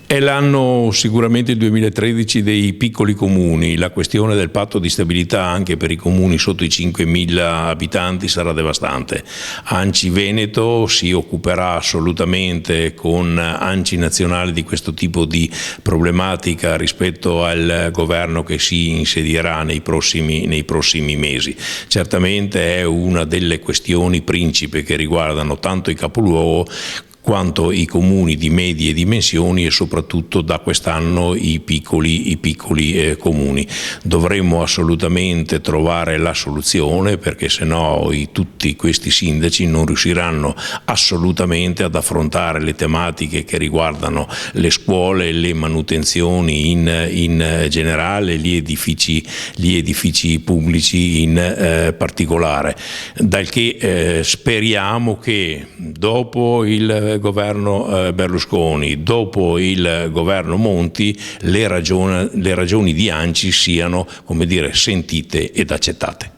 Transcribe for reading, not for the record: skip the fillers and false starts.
È l'anno sicuramente il 2013 dei piccoli comuni. La questione del patto di stabilità anche per i comuni sotto i 5.000 abitanti sarà devastante. ANCI Veneto si occuperà assolutamente con ANCI nazionale di questo tipo di problematica rispetto al governo che si insedierà nei prossimi mesi. Certamente è una delle questioni principe che riguardano tanto i capoluogo quanto i comuni di medie dimensioni e soprattutto da quest'anno i piccoli comuni. Dovremmo assolutamente trovare la soluzione, perché sennò tutti questi sindaci non riusciranno assolutamente ad affrontare le tematiche che riguardano le scuole, le manutenzioni in generale, gli edifici pubblici in particolare. Dal che speriamo che dopo il governo Berlusconi, dopo il governo Monti, le ragioni di ANCI siano, come dire, sentite ed accettate.